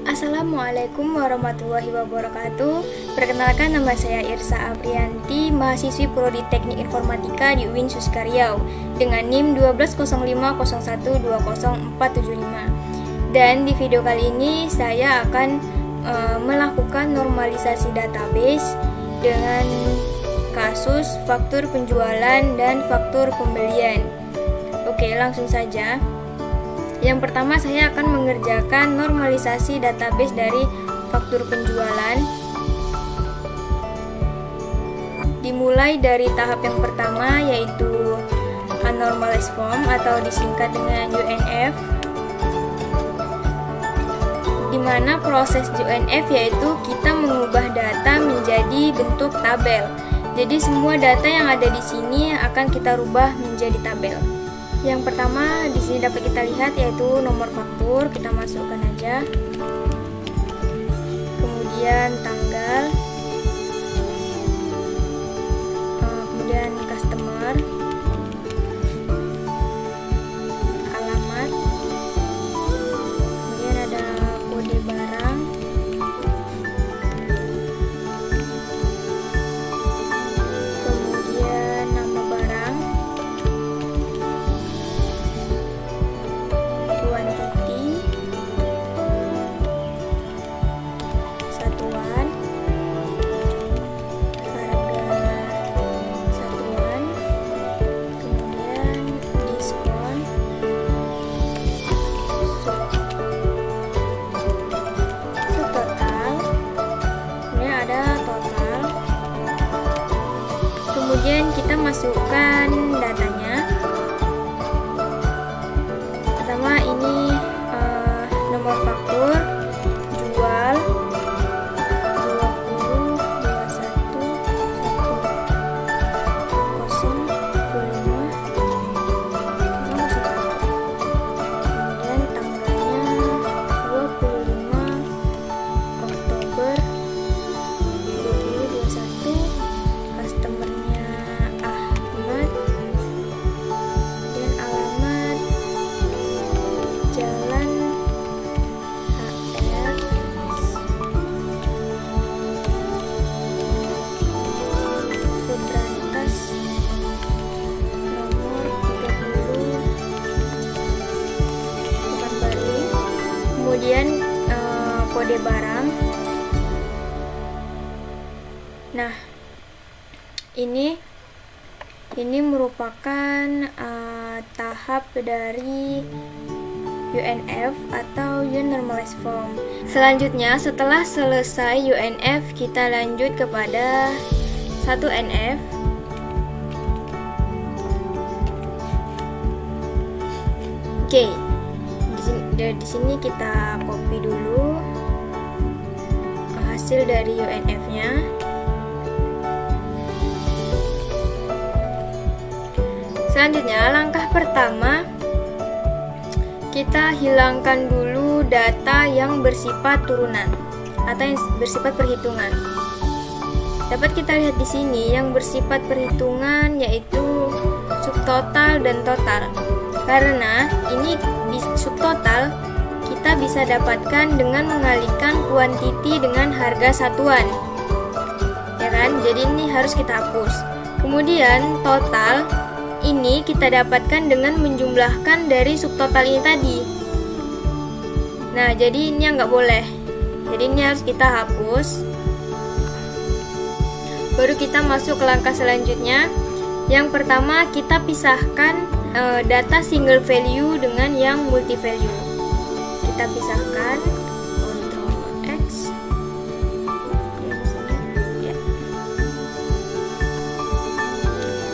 Assalamualaikum warahmatullahi wabarakatuh. Perkenalkan, nama saya Irsa Aprianti, mahasiswi Prodi Teknik Informatika di UIN Suska Riau dengan NIM 12050120475. Dan di video kali ini saya akan melakukan normalisasi database dengan kasus faktur penjualan dan faktur pembelian. Oke, langsung saja. Yang pertama, saya akan mengerjakan normalisasi database dari faktur penjualan. Dimulai dari tahap yang pertama, yaitu Unnormalized Form atau disingkat dengan UNF, di mana proses UNF yaitu kita mengubah data menjadi bentuk tabel. Jadi semua data yang ada di sini akan kita rubah menjadi tabel. Yang pertama di sini dapat kita lihat yaitu nomor faktur, kita masukkan aja. Kemudian tanggal, kemudian customer, alamat, kemudian ada kode barang, kemudian nama barang, satuan, harga satuan, kemudian diskon, subtotal, kemudian ada total. Kemudian kita masukkan datanya. Pertama ini nomor faktur jual 2021, kemudian kode barang. Nah, ini merupakan tahap dari UNF atau Unnormalized Form. Selanjutnya, setelah selesai UNF, kita lanjut kepada 1NF. Oke. Di sini kita copy dulu hasil dari UNF-nya. Selanjutnya, langkah pertama, kita hilangkan dulu data yang bersifat turunan atau yang bersifat perhitungan. Dapat kita lihat di sini yang bersifat perhitungan yaitu subtotal dan total. Karena ini di subtotal kita bisa dapatkan dengan mengalihkan kuantiti dengan harga satuan, ya kan? Jadi ini harus kita hapus. Kemudian total ini kita dapatkan dengan menjumlahkan dari subtotal ini tadi. Nah, jadi ini yang nggak boleh. Jadi ini harus kita hapus. Baru kita masuk ke langkah selanjutnya. Yang pertama, kita pisahkan data single value dengan yang multi value. Kita pisahkan, Ctrl X.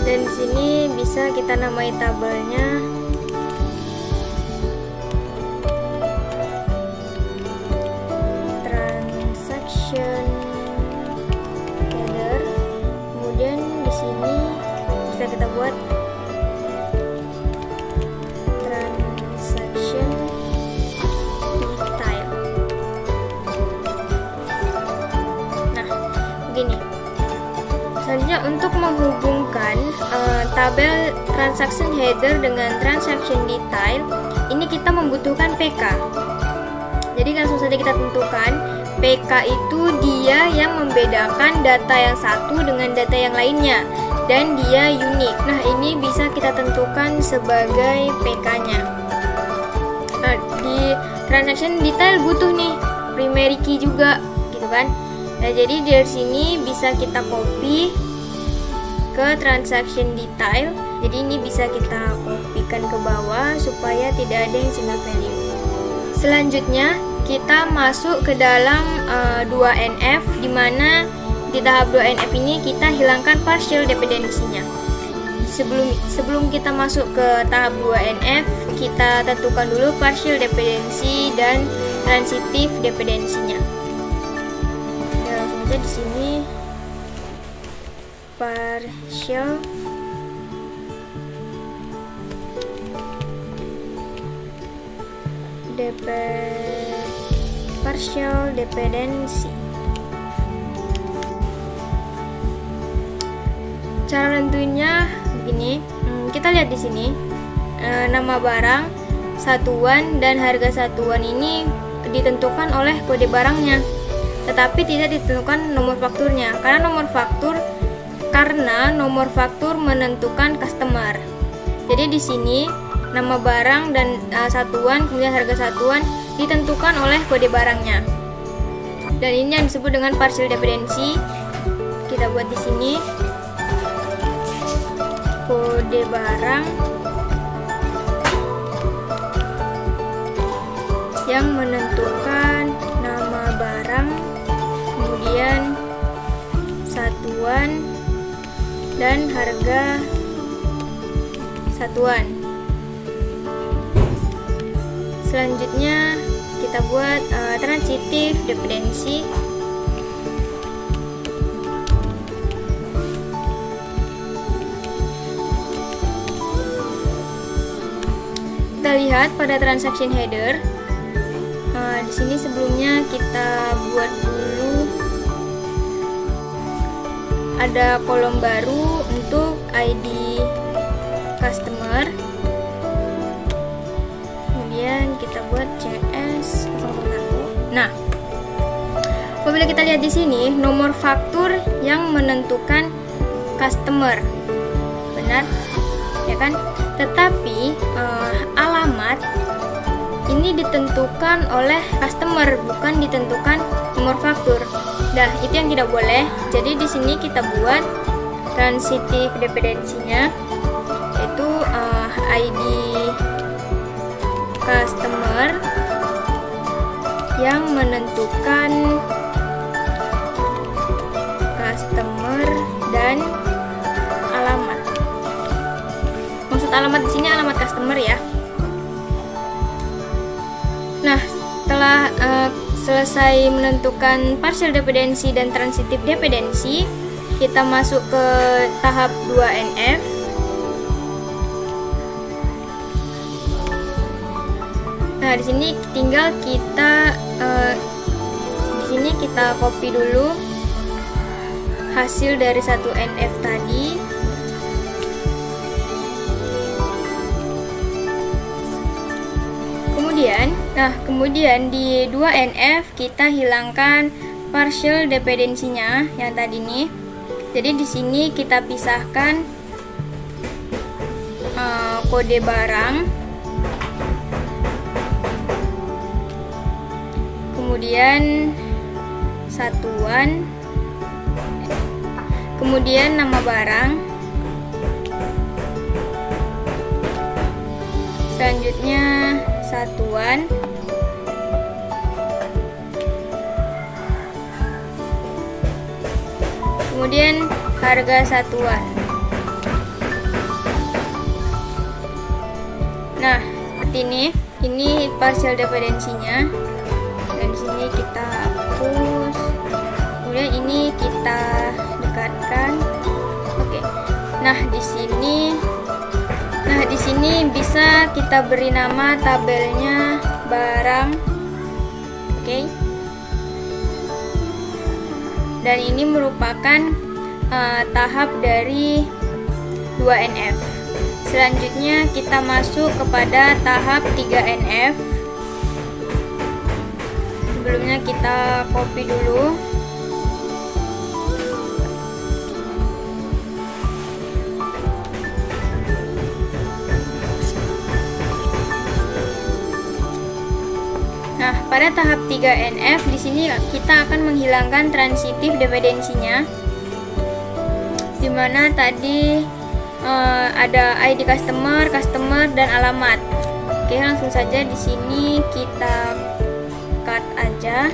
Dan di sini bisa kita namai tabelnya transaction header. Kemudian di sini bisa kita buat transaction detail. Nah, begini. Selanjutnya, untuk menghubungkan tabel transaction header dengan transaction detail, ini kita membutuhkan PK. Jadi langsung saja kita tentukan PK itu dia yang membedakan data yang satu dengan data yang lainnya, dan dia unik. Nah, ini bisa kita tentukan sebagai PK-nya. Nah, di transaction detail butuh nih primary key juga, gitu kan. Nah, jadi dari sini bisa kita copy ke transaction detail. Jadi ini bisa kita kopikan ke bawah supaya tidak ada yang single value. Selanjutnya kita masuk ke dalam 2NF, dimana di tahap 2NF ini kita hilangkan partial dependency-nya. Sebelum kita masuk ke tahap 2NF, kita tentukan dulu partial dependency dan transitive dependency-nya. Ya, langsung aja di sini partial dependency. Cara nentuinnya begini, kita lihat di sini nama barang, satuan, dan harga satuan ini ditentukan oleh kode barangnya, tetapi tidak ditentukan nomor fakturnya karena nomor faktur menentukan customer. Jadi di sini nama barang dan satuan, kemudian harga satuan ditentukan oleh kode barangnya, dan ini yang disebut dengan partial dependency. Kita buat di sini kode barang yang menentukan nama barang, kemudian satuan dan harga satuan. Selanjutnya kita buat transitive dependency. Kita lihat pada transaction header. Di sini sebelumnya kita buat dulu ada kolom baru untuk ID customer. Kemudian kita buat CS 001. Nah, apabila kita lihat di sini nomor faktur yang menentukan customer, benar, ya kan? Tetapi alamat ini ditentukan oleh customer, bukan ditentukan nomor faktur. Nah, itu yang tidak boleh. Jadi di sini kita buat transitive dependency-nya, yaitu ID customer yang menentukan customer dan alamat. Maksud alamat di sini alamat customer ya. Nah, setelah selesai menentukan partial dependency dan transitive dependency, kita masuk ke tahap 2NF. Nah, di sini tinggal kita copy dulu hasil dari 1NF tadi. Kemudian di 2NF kita hilangkan partial dependency-nya yang tadi nih. Jadi di sini kita pisahkan kode barang, kemudian satuan, kemudian nama barang, selanjutnya satuan, kemudian harga satuan. Nah, seperti ini partial dependency-nya, dan di sini kita hapus, kemudian ini kita dekatkan. Oke. Nah, di sini bisa kita beri nama tabelnya barang. Oke. Dan ini merupakan tahap dari 2NF. Selanjutnya kita masuk kepada tahap 3NF. Sebelumnya kita copy dulu. Nah, pada tahap 3NF di sini kita akan menghilangkan transitif dependensinya, di mana tadi ada ID customer, dan alamat. Oke, langsung saja di sini kita cut aja.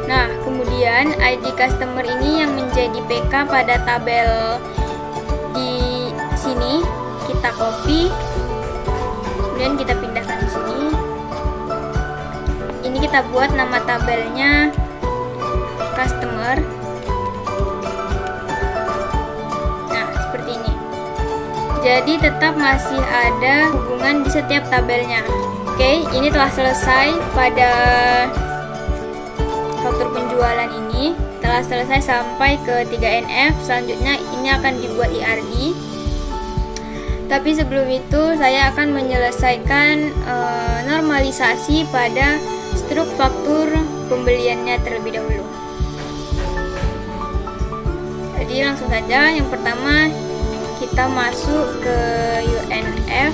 Nah, kemudian ID customer ini yang menjadi PK pada tabel di sini kita copy. Kemudian kita pindahkan di sini. Ini kita buat nama tabelnya customer. Nah, seperti ini. Jadi tetap masih ada hubungan di setiap tabelnya. Oke, ini telah selesai pada faktur penjualan ini. Telah selesai sampai ke 3NF. Selanjutnya ini akan dibuat IRD. Tapi sebelum itu saya akan menyelesaikan normalisasi pada struk faktur pembeliannya terlebih dahulu. Jadi langsung saja, yang pertama kita masuk ke UNF.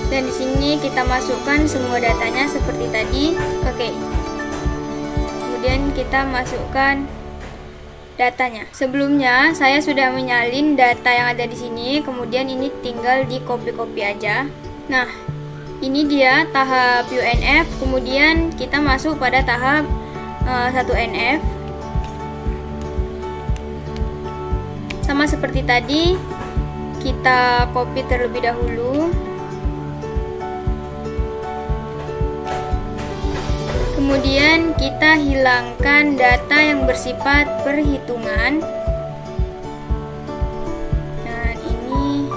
Dan di sini kita masukkan semua datanya seperti tadi. Oke. Kemudian kita masukkan datanya. Sebelumnya saya sudah menyalin data yang ada di sini, kemudian ini tinggal di copy aja. Nah, ini dia tahap UNF, kemudian kita masuk pada tahap 1NF. Sama seperti tadi, kita copy terlebih dahulu. Kemudian kita hilangkan data yang bersifat perhitungan. Dan ini.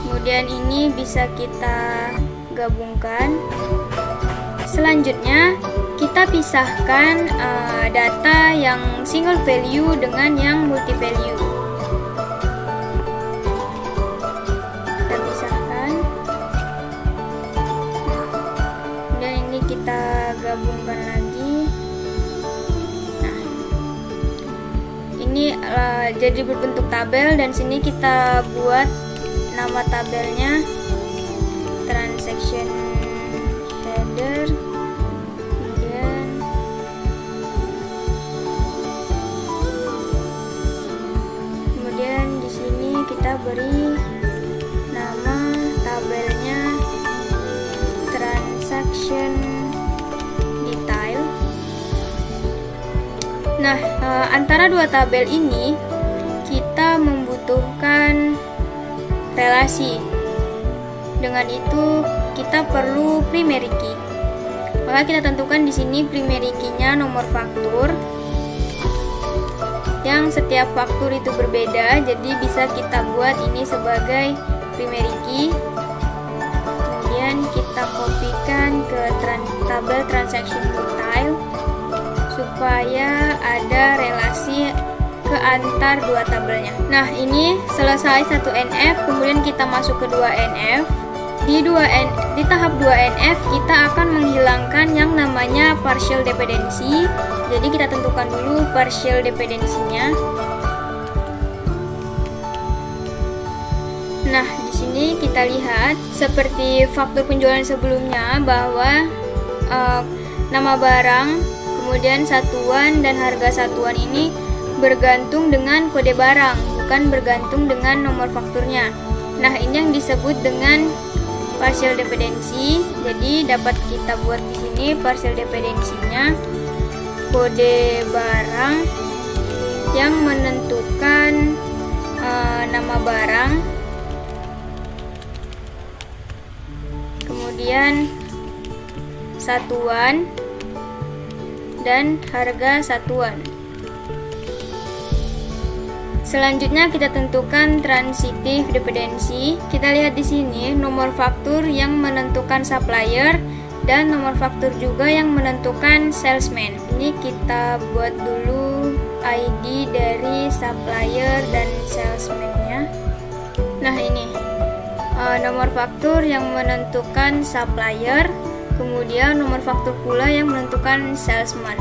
Kemudian ini bisa kita gabungkan. Selanjutnya kita pisahkan data yang single value dengan yang multi value. Kita gabungkan lagi. Nah, ini jadi berbentuk tabel, dan sini kita buat nama tabelnya transaction header. Kemudian di sini kita beri nama tabelnya transaction detail. Nah, antara dua tabel ini kita membutuhkan relasi. Dengan itu kita perlu primary key. Maka kita tentukan di sini primary key-nya nomor faktur. Yang setiap faktur itu berbeda, jadi bisa kita buat ini sebagai primary key. Kemudian kita kopikan ke tabel transaction detail supaya ada relasi ke antar dua tabelnya. Nah, ini selesai 1NF, kemudian kita masuk ke 2NF. Di tahap 2NF kita akan menghilangkan yang namanya partial dependency. Jadi kita tentukan dulu partial dependensinya. Nah, di sini kita lihat seperti faktur penjualan sebelumnya bahwa nama barang, kemudian satuan dan harga satuan ini bergantung dengan kode barang, bukan bergantung dengan nomor fakturnya. Nah, ini yang disebut dengan partial dependency. Jadi dapat kita buat di sini partial dependensinya kode barang yang menentukan nama barang, kemudian satuan dan harga satuan. Selanjutnya kita tentukan transitive dependency. Kita lihat di sini nomor faktur yang menentukan supplier dan nomor faktur juga yang menentukan salesman. Ini kita buat dulu ID dari supplier dan salesman-nya. Nah, ini nomor faktur yang menentukan supplier, kemudian nomor faktur pula yang menentukan salesman.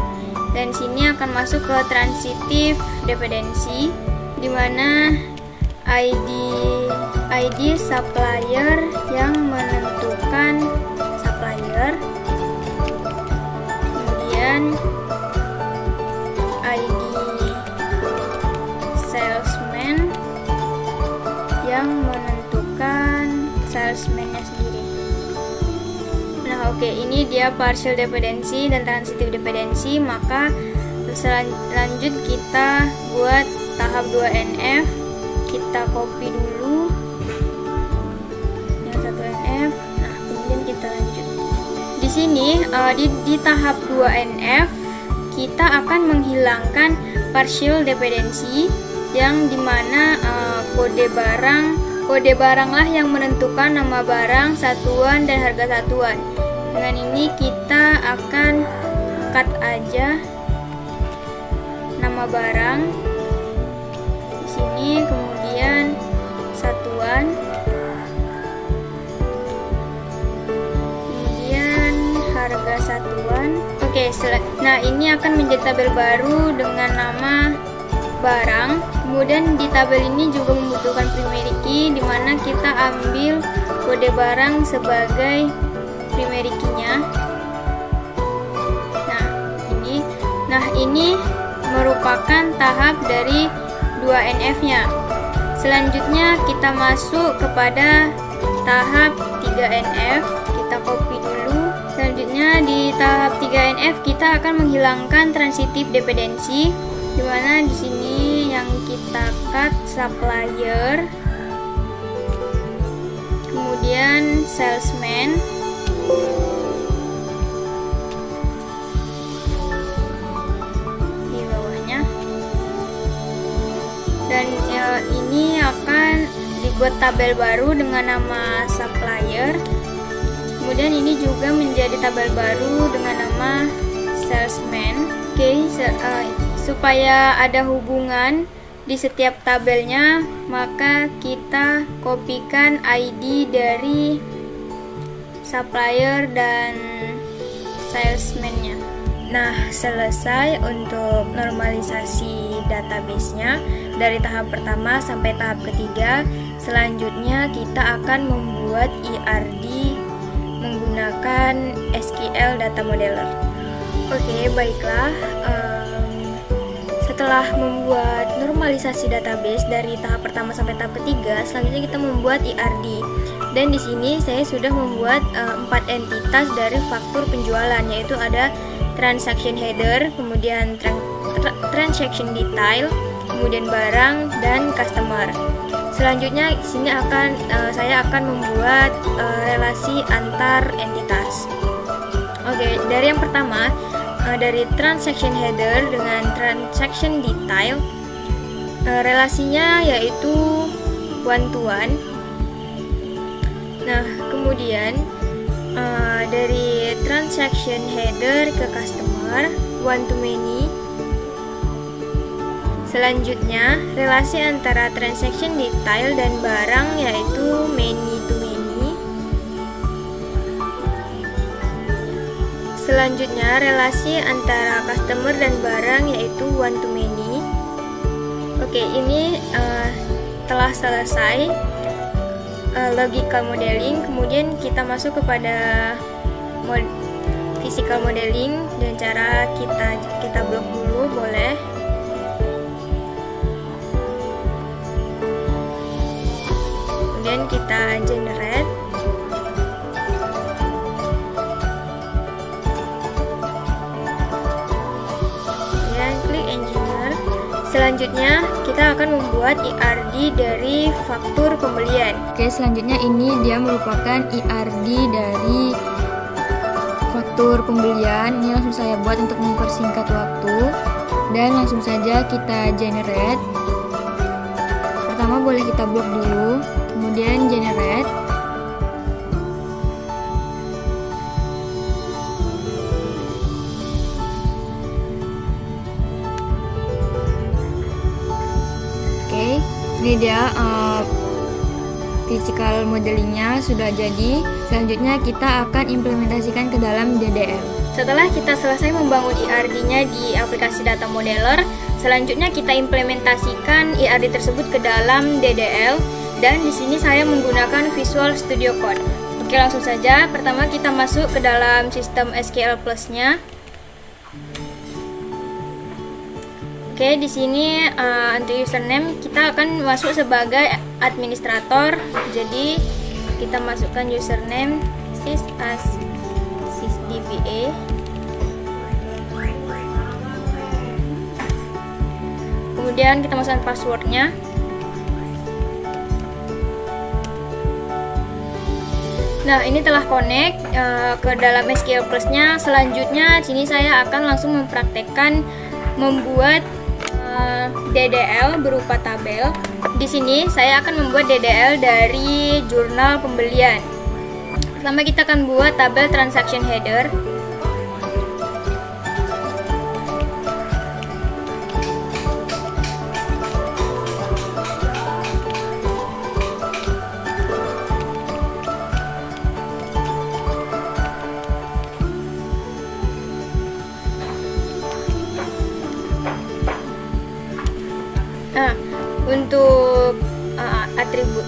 Dan sini akan masuk ke transitive dependency, di mana ID supplier yang menentukan supplier, kemudian ID salesman yang menentukan salesman-nya sendiri. Nah, oke, ini dia partial dependency dan transitive dependency. Maka selanjut kita buat tahap 2NF. Kita copy dulu yang 1NF. Nah, kemudian kita lanjut. Di sini di tahap 2NF kita akan menghilangkan partial dependency, yang dimana kode baranglah yang menentukan nama barang, satuan, dan harga satuan. Dengan ini kita akan cut aja nama barang di sini, kemudian satuan, kemudian harga satuan. Oke, nah ini akan menjadi tabel baru dengan nama barang. Kemudian di tabel ini juga membutuhkan primary key, di mana kita ambil kode barang sebagai primary key-nya. Nah, ini merupakan tahap dari 2NF-nya. Selanjutnya kita masuk kepada tahap 3NF. Kita copy dulu. Selanjutnya di tahap 3NF kita akan menghilangkan transitive dependency, di mana di sini yang kita cut supplier, kemudian salesman, di bawahnya, dan ini akan dibuat tabel baru dengan nama supplier. Kemudian ini juga menjadi tabel baru dengan nama salesman. Oke, supaya ada hubungan di setiap tabelnya, maka kita kopikan ID dari supplier dan salesman-nya. Nah, selesai untuk normalisasi database-nya dari tahap pertama sampai tahap ketiga. Selanjutnya kita akan membuat IRD menggunakan SQL Data Modeler. Oke, baiklah. Setelah membuat normalisasi database dari tahap pertama sampai tahap ketiga, selanjutnya kita membuat IRD. Dan di sini saya sudah membuat 4 entitas dari faktur penjualan, yaitu ada transaction header, kemudian transaction detail, kemudian barang, dan customer. Selanjutnya di sini saya akan membuat relasi antar entitas. Oke, dari yang pertama, dari transaction header dengan transaction detail, relasinya yaitu one to one. Nah, kemudian dari transaction header ke customer, one to many. Selanjutnya, relasi antara transaction detail dan barang yaitu many to many. Selanjutnya, relasi antara customer dan barang yaitu one to many. Oke, ini telah selesai logical modeling. Kemudian kita masuk kepada physical modeling, dan cara kita blok dulu boleh. Kemudian kita generate. Kemudian klik engineer. Selanjutnya kita akan membuat IRD dari faktur pembelian. Oke, selanjutnya ini dia merupakan IRD dari faktur pembelian. Ini langsung saya buat untuk mempersingkat waktu, dan langsung saja kita generate. Pertama boleh kita blok dulu, kemudian generate. Ini dia physical modelingnya sudah jadi. Selanjutnya kita akan implementasikan ke dalam DDL. Setelah kita selesai membangun IRD-nya di aplikasi Data Modeler, selanjutnya kita implementasikan IRD tersebut ke dalam DDL. Dan di sini saya menggunakan Visual Studio Code. Oke, langsung saja. Pertama kita masuk ke dalam sistem SQL Plus-nya. Oke, di sini untuk username kita akan masuk sebagai administrator. Jadi kita masukkan username sys as sysdva. Kemudian kita masukkan passwordnya. Nah, ini telah connect ke dalam SQL Plus-nya. Selanjutnya sini saya akan langsung mempraktekkan membuat DDL berupa tabel. Di sini saya akan membuat DDL dari jurnal pembelian. Pertama kita akan buat tabel transaction header. Nah, untuk atribut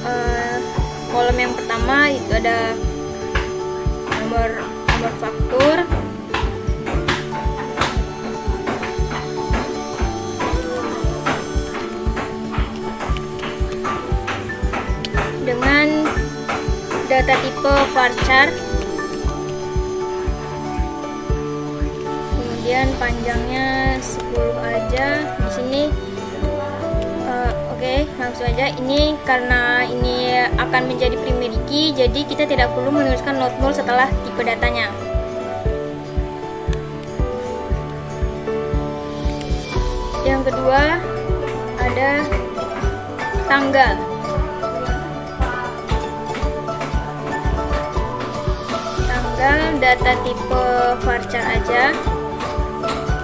kolom yang pertama itu ada nomor faktur, dengan data tipe varchar, kemudian panjangnya 10 aja di sini. Oke, langsung aja. Ini karena ini akan menjadi primary key, jadi kita tidak perlu menuliskan not null setelah tipe datanya. Yang kedua ada tanggal. Tanggal data tipe varchar aja.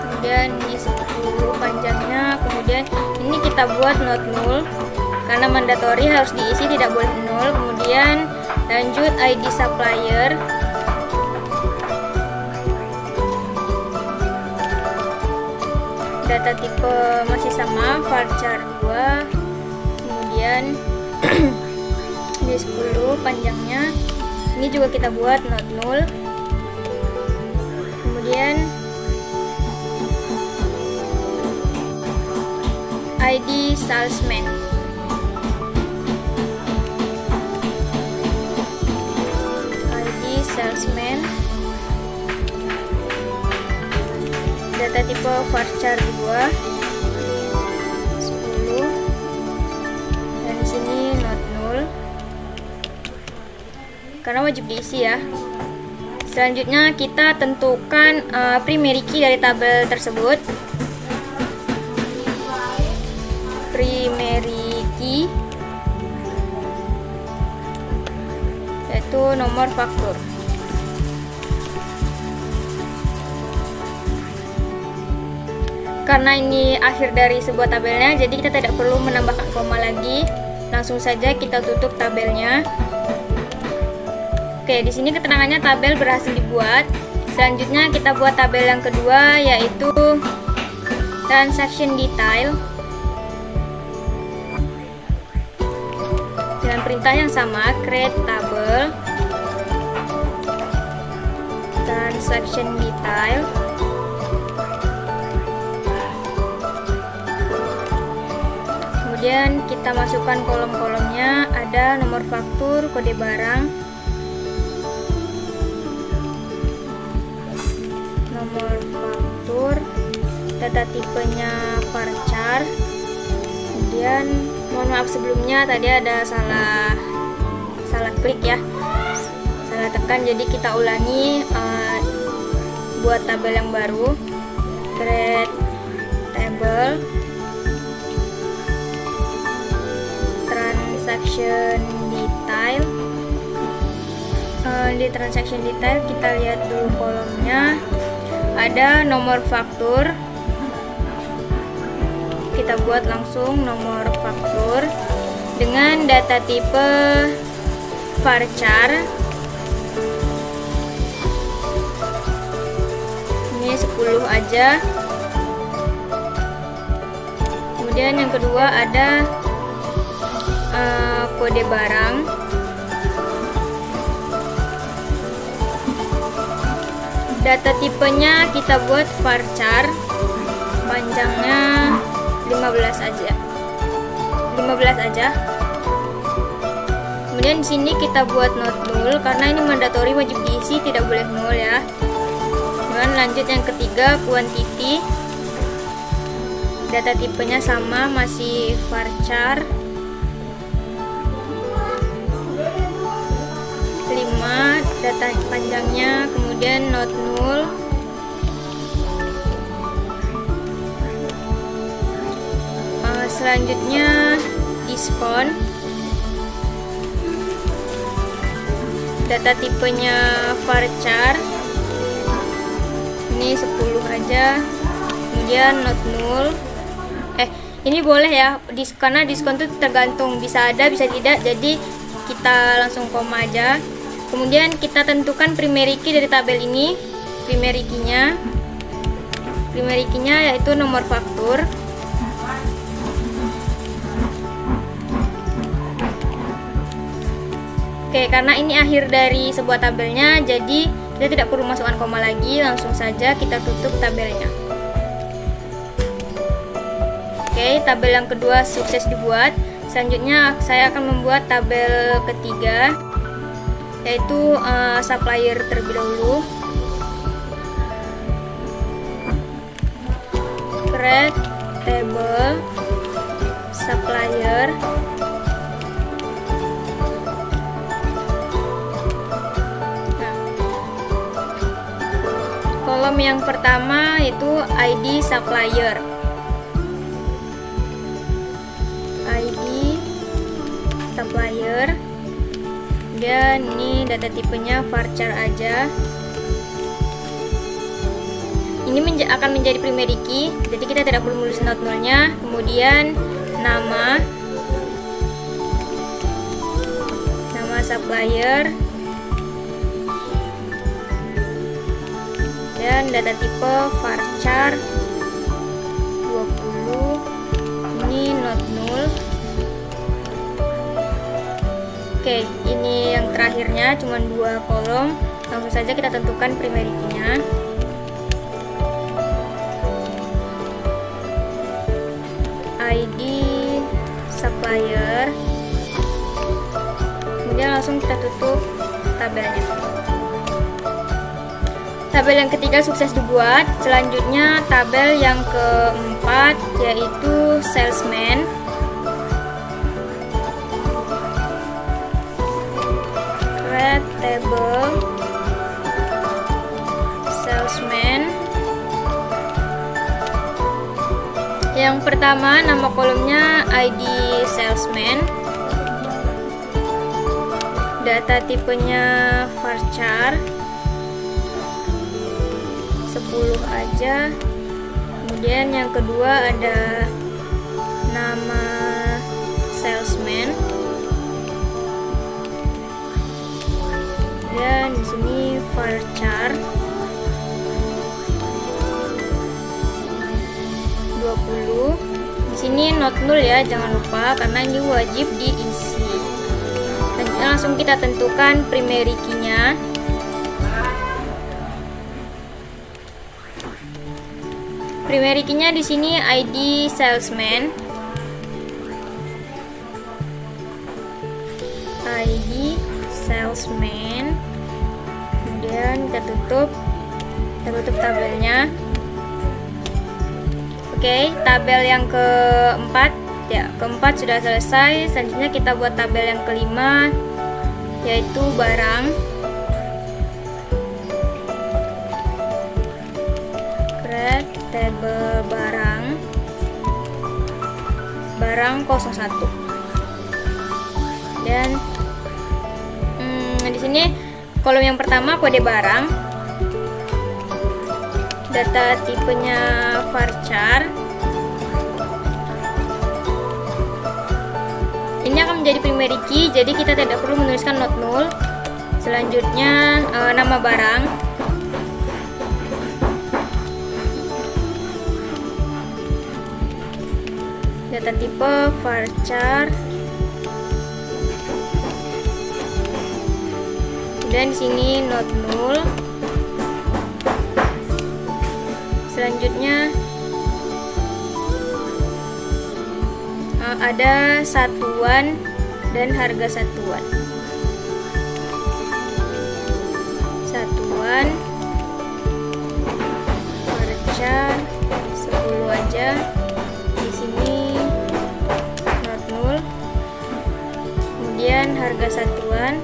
Kemudian ini 10 panjangnya. Kemudian ini kita buat not null karena mandatory harus diisi, tidak boleh null. Kemudian lanjut ID supplier, data tipe masih sama varchar 2. Kemudian ini 10 panjangnya, ini juga kita buat not null. Kemudian ID salesman. ID salesman. Data tipe varchar 2 10. Dan di sini not null. Karena wajib diisi ya. Selanjutnya kita tentukan primary key dari tabel tersebut. Primary key yaitu nomor faktur. Karena ini akhir dari sebuah tabelnya, jadi kita tidak perlu menambahkan koma lagi. Langsung saja kita tutup tabelnya. Oke, di sini keterangannya tabel berhasil dibuat. Selanjutnya kita buat tabel yang kedua, yaitu transaction detail. Dengan perintah yang sama, create table transaction detail. Kemudian kita masukkan kolom-kolomnya, ada nomor faktur, kode barang, nomor faktur, data tipenya varchar. Kemudian mohon maaf sebelumnya tadi ada salah klik ya, salah tekan, jadi kita ulangi. Buat tabel yang baru, create table transaction detail. Di transaction detail kita lihat dulu kolomnya, ada nomor faktur, kita buat langsung nomor faktur. dengan data tipe varchar. Ini 10 aja. Kemudian yang kedua ada kode barang. Data tipenya kita buat varchar, panjangnya 15 aja. Kemudian di sini kita buat not null karena ini mandatory, wajib diisi, tidak boleh nol ya. Kemudian lanjut yang ketiga, quantity. Data tipenya sama, masih varchar. 5 data panjangnya, kemudian not null. Selanjutnya diskon. Data tipenya varchar. Ini 10 aja. Kemudian not null. Ini boleh ya, karena diskon itu tergantung, bisa ada bisa tidak, jadi kita langsung koma aja. Kemudian kita tentukan primary key dari tabel ini. Primary key-nya yaitu nomor faktur. Oke, karena ini akhir dari sebuah tabelnya, jadi kita tidak perlu masukkan koma lagi, langsung saja kita tutup tabelnya. Oke, tabel yang kedua sukses dibuat. Selanjutnya saya akan membuat tabel ketiga, yaitu supplier terlebih dahulu. Create table supplier. Kolom yang pertama itu ID supplier. Dan ini data tipenya varchar aja. Ini akan menjadi primary key, jadi kita tidak perlu menulis not nullnya. Kemudian nama supplier dan data tipe varchar 20. Ini not null. Oke, ini yang terakhirnya cuma 2 kolom. Langsung saja kita tentukan primary key-nya. ID supplier. Kemudian langsung kita tutup tabelnya. Tabel yang ketiga sukses dibuat. Selanjutnya tabel yang keempat yaitu salesman. Table salesman. Yang pertama nama kolomnya ID salesman. Data tipenya varchar 10 aja. Kemudian yang kedua ada nama salesman. Dan di sini varchar 20. Di sini not null ya, jangan lupa karena ini wajib diisi. Dan langsung kita tentukan primary key-nya. Primary key-nya di sini ID salesman. ID salesman. Kemudian kita tutup tabelnya. Oke, tabel yang keempat sudah selesai. Selanjutnya kita buat tabel yang kelima, yaitu barang. Create table barang 01. Dan di sini kolom yang pertama kode barang, data tipenya varchar. Ini akan menjadi primary key, jadi kita tidak perlu menuliskan not null. Selanjutnya nama barang. Data tipe varchar. Dan di sini not null. Selanjutnya ada satuan dan harga satuan. Satuan varchar 10 aja. Di sini not null. Kemudian harga satuan.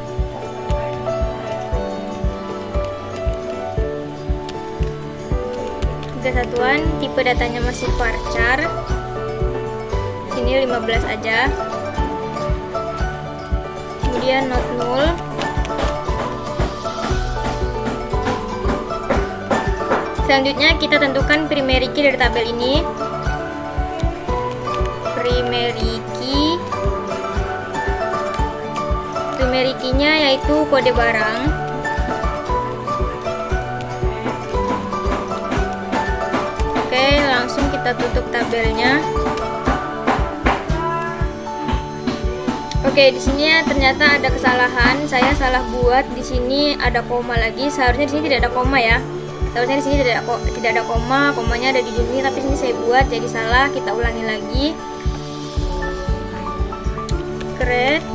Satuan tipe datanya masih varchar, sini 15 aja. Kemudian not null. Selanjutnya kita tentukan primary key dari tabel ini. Primary key-nya yaitu kode barang. Langsung kita tutup tabelnya. Oke, di sini ternyata ada kesalahan. Saya salah buat di sini ada koma lagi. Seharusnya di sini tidak ada koma ya. Seharusnya di sini tidak ada koma. Komanya ada di sini, tapi sini saya buat jadi salah. Kita ulangi lagi. Create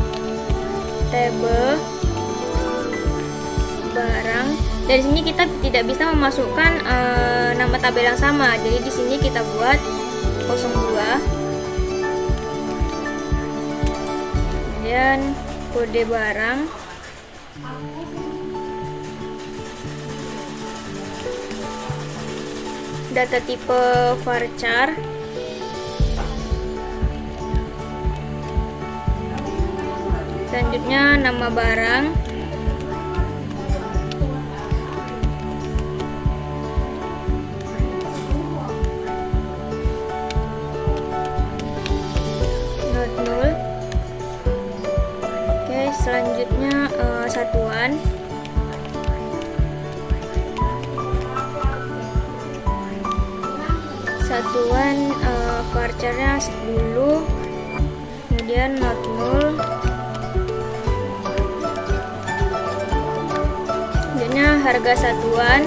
table barang. Dari sini kita tidak bisa memasukkan nama tabel yang sama. Jadi di sini kita buat 02. Kemudian kode barang. Data tipe varchar. Selanjutnya nama barang. Selanjutnya satuan. Satuan varcharnya 10. Kemudian not null. Selanjutnya harga satuan.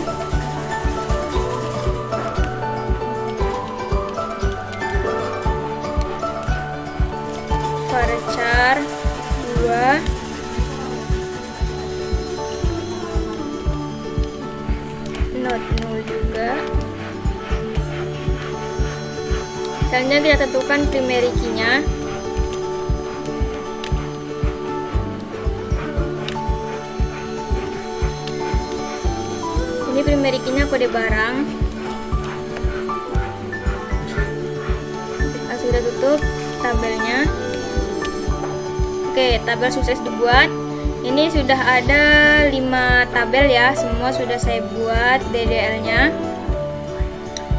Varchar 2. Not null juga. Selanjutnya kita tentukan primary key-nya. Ini primary key-nya kode barang. Langsung kita tutup tabelnya. Oke, tabel sukses dibuat. Ini sudah ada 5 tabel ya, semua sudah saya buat DDL-nya.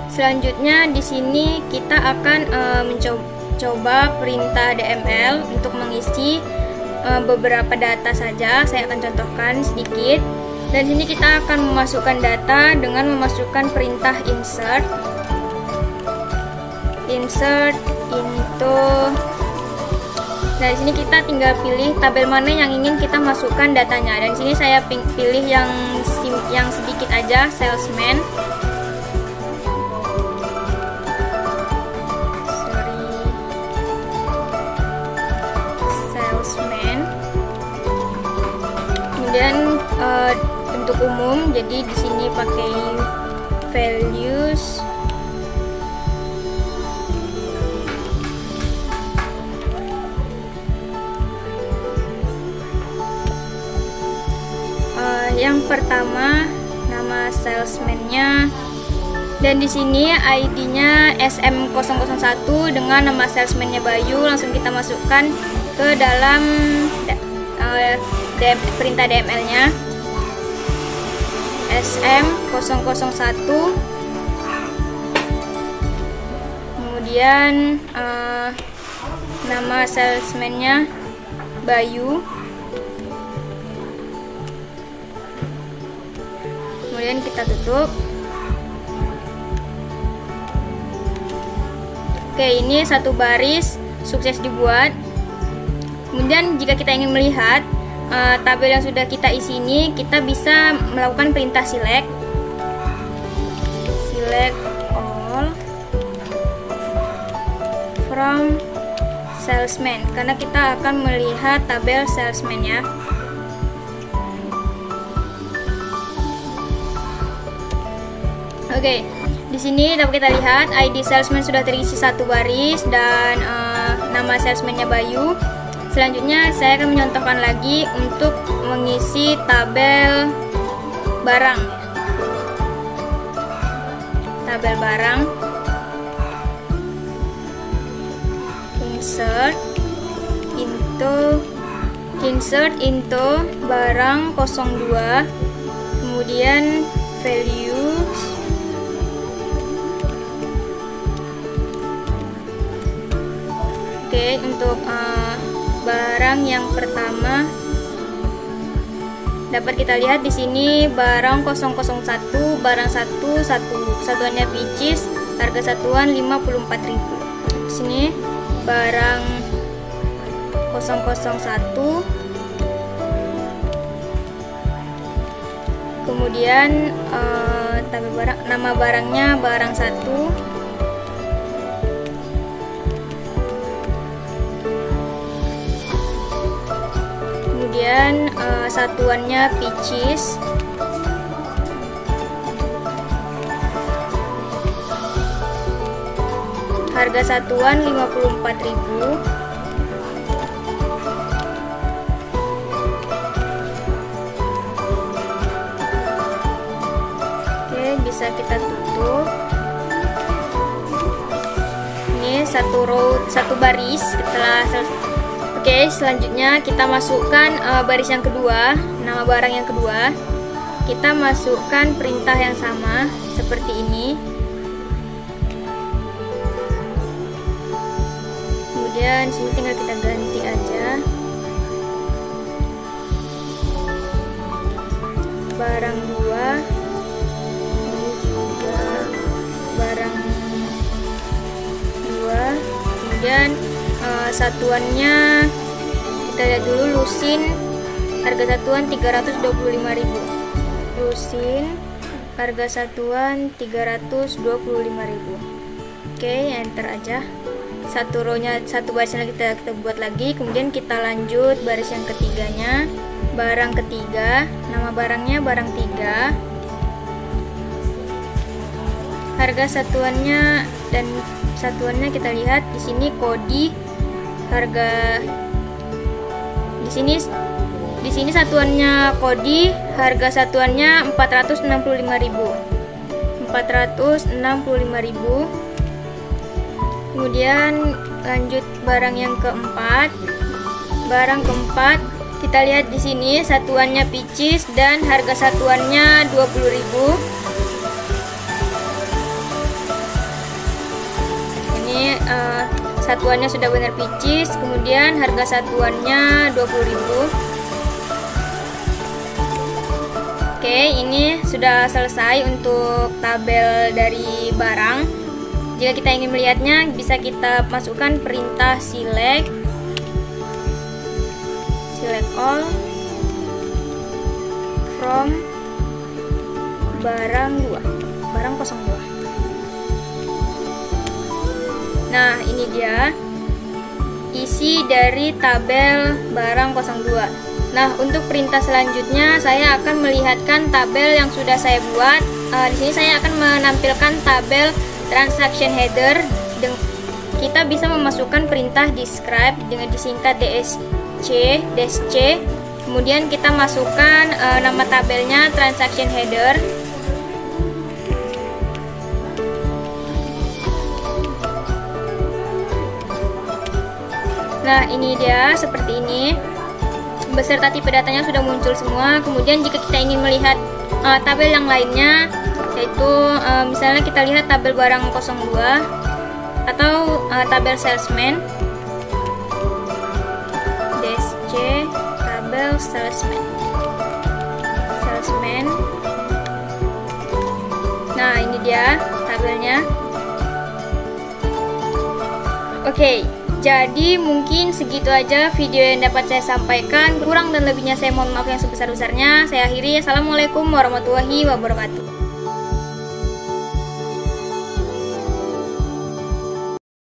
Selanjutnya di sini kita akan mencoba perintah DML untuk mengisi beberapa data saja. Saya akan contohkan sedikit. Dan di sini kita akan memasukkan data dengan memasukkan perintah insert into. Nah, di sini kita tinggal pilih tabel mana yang ingin kita masukkan datanya. Dan di sini saya pilih yang sedikit aja, salesman. Kemudian untuk umum, jadi di sini pakai values. Yang pertama nama salesman-nya, dan di sini ID-nya SM001 dengan nama salesman-nya Bayu. Langsung kita masukkan ke dalam perintah DML-nya. SM001. Kemudian nama salesman-nya Bayu. Kemudian kita tutup. Oke, ini satu baris sukses dibuat. Kemudian jika kita ingin melihat tabel yang sudah kita isi ini, kita bisa melakukan perintah select all from salesman, karena kita akan melihat tabel salesman ya. Oke, di sini dapat kita lihat ID salesman sudah terisi satu baris dan nama salesman-nya Bayu. Selanjutnya saya akan menyontohkan lagi untuk mengisi tabel barang. Tabel barang. Insert into barang 02. Kemudian values. Oke, untuk barang yang pertama dapat kita lihat di sini barang 001, barang satuannya picis, harga satuan 54.000. Di sini barang 001, kemudian tabel barang, nama barangnya barang 1. Kemudian satuannya picis, harga satuan 54.000. Oke, bisa kita tutup. Ini satu row, satu baris setelah selesai. Oke, selanjutnya kita masukkan baris yang kedua, nama barang yang kedua. Kita masukkan perintah yang sama seperti ini. Kemudian sini tinggal kita ganti aja. Barang 2. Ini juga barang 2. Kemudian satuannya kita lihat dulu, lusin, harga satuan 325.000. Lusin, harga satuan 325.000. Oke, enter aja. Satu row-nya, satu barisnya kita buat lagi. Kemudian kita lanjut baris yang ketiganya, barang ketiga, nama barangnya barang 3. Harga satuannya dan satuannya kita lihat di sini kodi. Harga di sini satuannya kodi, harga satuannya 465.000. 465.000. Kemudian lanjut barang yang keempat. Barang keempat kita lihat di sini satuannya picis dan harga satuannya 20.000. Ini satuannya sudah benar picis, kemudian harga satuannya 20.000. Oke, ini sudah selesai untuk tabel dari barang. Jika kita ingin melihatnya, bisa kita masukkan perintah select all from barang 2, barang 02. Nah, ini dia isi dari tabel barang 02. Nah, untuk perintah selanjutnya saya akan melihatkan tabel yang sudah saya buat. Di sini saya akan menampilkan tabel transaction header. Kita bisa memasukkan perintah describe dengan disingkat DSC. Kemudian kita masukkan nama tabelnya transaction header. Nah, ini dia seperti ini. Beserta tipe datanya sudah muncul semua. Kemudian jika kita ingin melihat tabel yang lainnya, yaitu misalnya kita lihat tabel barang 02 atau tabel salesman DSC. C. Tabel salesman. Nah, ini dia tabelnya. Oke, jadi mungkin segitu aja video yang dapat saya sampaikan. Kurang dan lebihnya saya mohon maaf yang sebesar-besarnya. Saya akhiri. Assalamualaikum warahmatullahi wabarakatuh.